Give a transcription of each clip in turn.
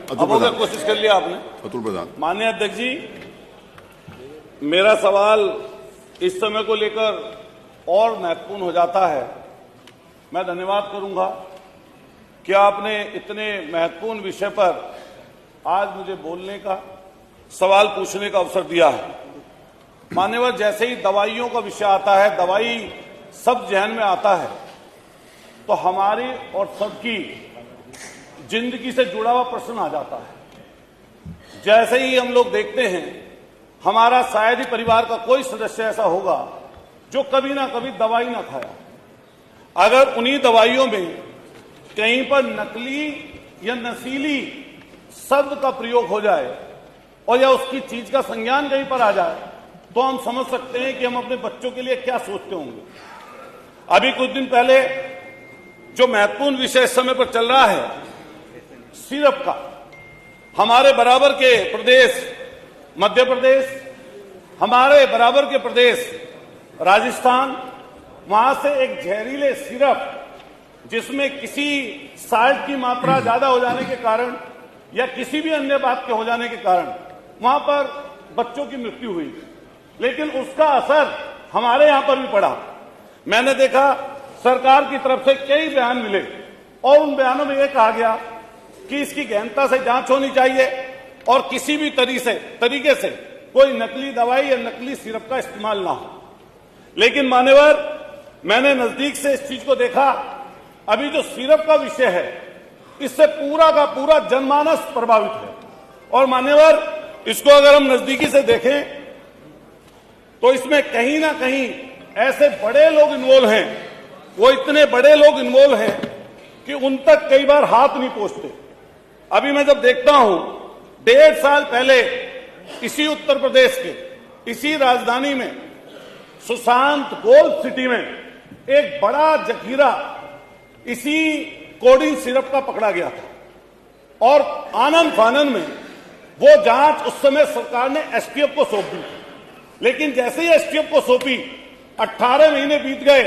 कोशिश कर लिया आपने। अतुल प्रधान। माननीय अध्यक्ष जी, मेरा सवाल इस समय को लेकर और महत्वपूर्ण हो जाता है। मैं धन्यवाद करूंगा कि आपने इतने महत्वपूर्ण विषय पर आज मुझे बोलने का, सवाल पूछने का अवसर दिया है। मान्यवर, जैसे ही दवाइयों का विषय आता है, दवाई सब जहन में आता है, तो हमारी और सबकी जिंदगी से जुड़ा हुआ प्रश्न आ जाता है। जैसे ही हम लोग देखते हैं, हमारा शायद ही परिवार का कोई सदस्य ऐसा होगा जो कभी ना कभी दवाई ना खाया। अगर उन्हीं दवाइयों में कहीं पर नकली या नशीली शब्द का प्रयोग हो जाए और या उसकी चीज का संज्ञान कहीं पर आ जाए, तो हम समझ सकते हैं कि हम अपने बच्चों के लिए क्या सोचते होंगे। अभी कुछ दिन पहले जो महत्वपूर्ण विषय इस समय पर चल रहा है, सिरप का, हमारे बराबर के प्रदेश मध्य प्रदेश, हमारे बराबर के प्रदेश राजस्थान, वहां से एक जहरीले सिरप जिसमें किसी साल्ट की मात्रा ज्यादा हो जाने के कारण या किसी भी अन्य बात के हो जाने के कारण वहां पर बच्चों की मृत्यु हुई, लेकिन उसका असर हमारे यहां पर भी पड़ा। मैंने देखा सरकार की तरफ से कई बयान मिले और उन बयानों में यह कहा गया कि इसकी गहनता से जांच होनी चाहिए और किसी भी तरीके से कोई नकली दवाई या नकली सिरप का इस्तेमाल ना हो। लेकिन मान्यवर, मैंने नजदीक से इस चीज को देखा। अभी जो सिरप का विषय है, इससे पूरा का पूरा जनमानस प्रभावित है। और मान्यवर, इसको अगर हम नजदीकी से देखें तो इसमें कहीं ना कहीं ऐसे बड़े लोग इन्वॉल्व हैं, वो इतने बड़े लोग इन्वॉल्व हैं कि उन तक कई बार हाथ नहीं पहुंचते। अभी मैं जब देखता हूं, 1.5 साल पहले इसी उत्तर प्रदेश के इसी राजधानी में सुशांत गोल्ड सिटी में एक बड़ा जखीरा इसी कोडिन सिरप का पकड़ा गया था और आनन फानन में वो जांच उस समय सरकार ने एसटीएफ को सौंप दी। लेकिन जैसे ही एसटीएफ को सौंपी, 18 महीने बीत गए,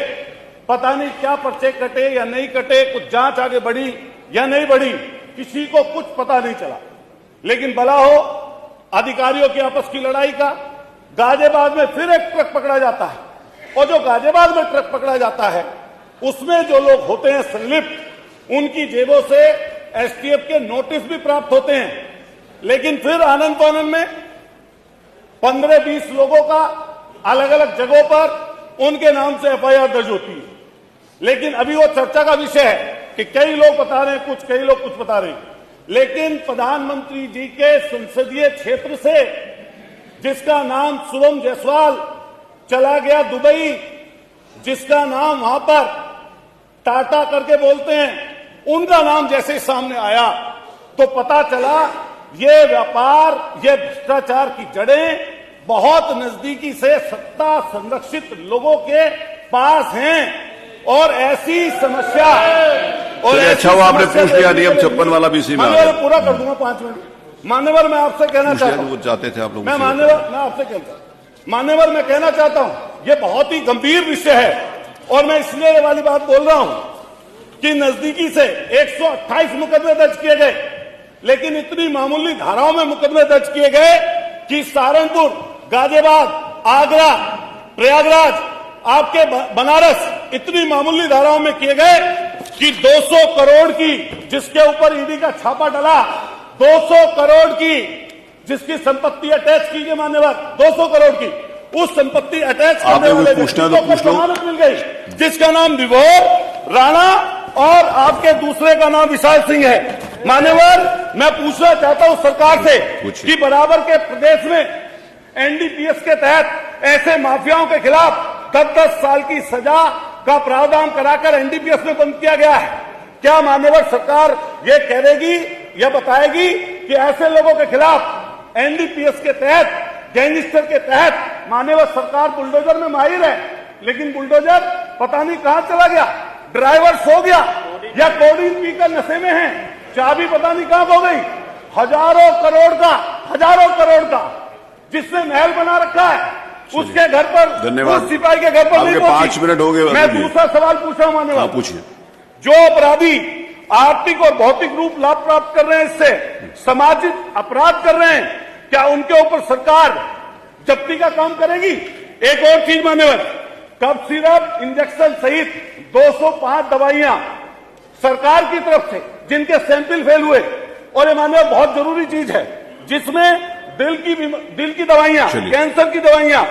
पता नहीं क्या पर्चे कटे या नहीं कटे, कुछ जांच आगे बढ़ी या नहीं बढ़ी, किसी को कुछ पता नहीं चला। लेकिन भला हो अधिकारियों की आपस की लड़ाई का, गाजियाबाद में फिर एक ट्रक पकड़ा जाता है और जो गाजियाबाद में ट्रक पकड़ा जाता है उसमें जो लोग होते हैं संलिप्त, उनकी जेबों से एसटीएफ के नोटिस भी प्राप्त होते हैं। लेकिन फिर आनंद फानन में 15-20 लोगों का अलग अलग जगहों पर उनके नाम से एफआईआर दर्ज होती है। लेकिन अभी वो चर्चा का विषय है कि कई लोग बता रहे हैं कुछ, कई लोग कुछ बता रहे हैं। लेकिन प्रधानमंत्री जी के संसदीय क्षेत्र से जिसका नाम शुभम जायसवाल चला गया दुबई, जिसका नाम वहां पर टाटा करके बोलते हैं, उनका नाम जैसे सामने आया तो पता चला ये व्यापार, ये भ्रष्टाचार की जड़ें बहुत नजदीकी से सत्ता संरक्षित लोगों के पास हैं। और ऐसी समस्या और अच्छा हुआ आपने पूछ लिया, नियम 56 वाला भी इसी में आ गया। पूरा कर दूंगा 5 मिनट। मान्यवर, मैं आपसे कहना चाहता हूं, चाहते थे आप लोग, मैं आपसे कहता हूं, मान्यवर, मैं कहना चाहता हूं, ये बहुत ही गंभीर विषय है और मैं इसलिए ये वाली बात बोल रहा हूं कि नजदीकी से 128 मुकदमे दर्ज किए गए, लेकिन इतनी मामूली धाराओं में मुकदमे दर्ज किए गए कि सहारनपुर, गाजियाबाद, आगरा, प्रयागराज, आपके बनारस, इतनी मामूली धाराओं में किए गए कि 200 करोड़ की, जिसके ऊपर ईडी का छापा डला, 200 करोड़ की जिसकी संपत्ति अटैच की गई, मान्यवर, 200 करोड़ की उस संपत्ति अटैच करने वाले व्यक्ति को जमानत मिल गई, जिसका नाम विभोर राणा और आपके दूसरे का नाम विशाल सिंह है। मान्यवर, मैं पूछना चाहता हूं सरकार से कि बराबर के प्रदेश में एनडीपीएस के तहत ऐसे माफियाओं के खिलाफ 10-10 साल की सजा का प्रावधान कराकर एनडीपीएस में बंद किया गया है। क्या मान्यवर सरकार ये कहेगी या बताएगी कि ऐसे लोगों के खिलाफ एनडीपीएस के तहत, गैंगस्टर के तहत मान्यवर सरकार बुलडोजर में माहिर है, लेकिन बुलडोजर पता नहीं कहां चला गया, ड्राइवर सो गया या कोडीन पीकर नशे में है, चाबी पता नहीं कहां खो गई। हजारों करोड़ का जिसने महल बना रखा है, उसके घर पर, उस सिपाही के घर पर नहीं पहुंची। 5 मिनट हो गए। मैं दूसरा सवाल पूछ रहा हूं मान्यवर, पूछिए। जो अपराधी आर्थिक और भौतिक रूप लाभ प्राप्त कर रहे हैं, इससे सामाजिक अपराध कर रहे हैं, क्या उनके ऊपर सरकार जब्ती का काम करेगी? एक और चीज मान्यवर, कफ सिरप, इंजेक्शन सहित 205 दवाइयां सरकार की तरफ से जिनके सैंपल फेल हुए, और ये मान्यवर बहुत जरूरी चीज है, जिसमें दिल की दवाइयां, कैंसर की दवाइयां,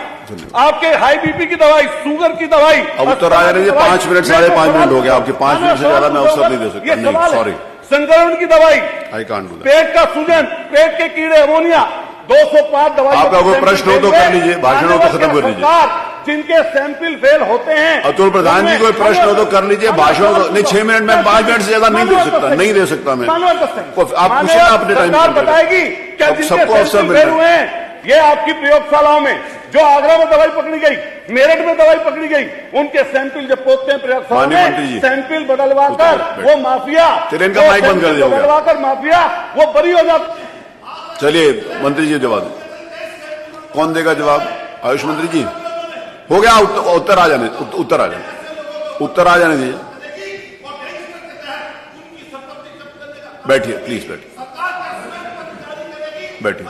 आपके हाई बीपी की दवाई, शुगर की दवाई। अब उत्तर आ रही है, 5 मिनट 5.5 मिनट हो गया आपके, 5 मिनट से ज्यादा मैं अवसर नहीं दे सकता। नहीं, सॉरी, संक्रमण की दवाई, आई कांट डू दैट। पेट का सूजन, पेट के कीड़े, अमोनिया, 205 दवाई। आपका कोई प्रश्न हो तो कर लीजिए, भाषण हो तो खत्म कर लीजिए। जिनके सैंपल फेल होते हैं, अतुल प्रधान जी कोई प्रश्न हो तो कर लीजिए, भाषण हो तो नहीं। 6 मिनट में 5 मिनट से ज्यादा नहीं दे सकता, नहीं दे सकता मैं। आप पूछिए, अपने टाइम बताएगी क्या जिनके सैंपल फेल हुए हैं? ये आपकी प्रयोगशालाओं में जो आगरा में दवाई पकड़ी गई, मेरठ में दवाई पकड़ी गई, उनके सैंपल जब पोतते हैं प्रयोगशाला में, सैंपल बदलवाकर वो माफिया, इनका माइक बंद कर दिया, बदलवाकर माफिया वो बरी हो जाता। चलिए मंत्री जी जवाब दें। कौन देगा जवाब? आयुष मंत्री जी। हो गया, उत्तर आ जाने, उत्तर आ जाने दीजिए। बैठिए प्लीज, बैठिए।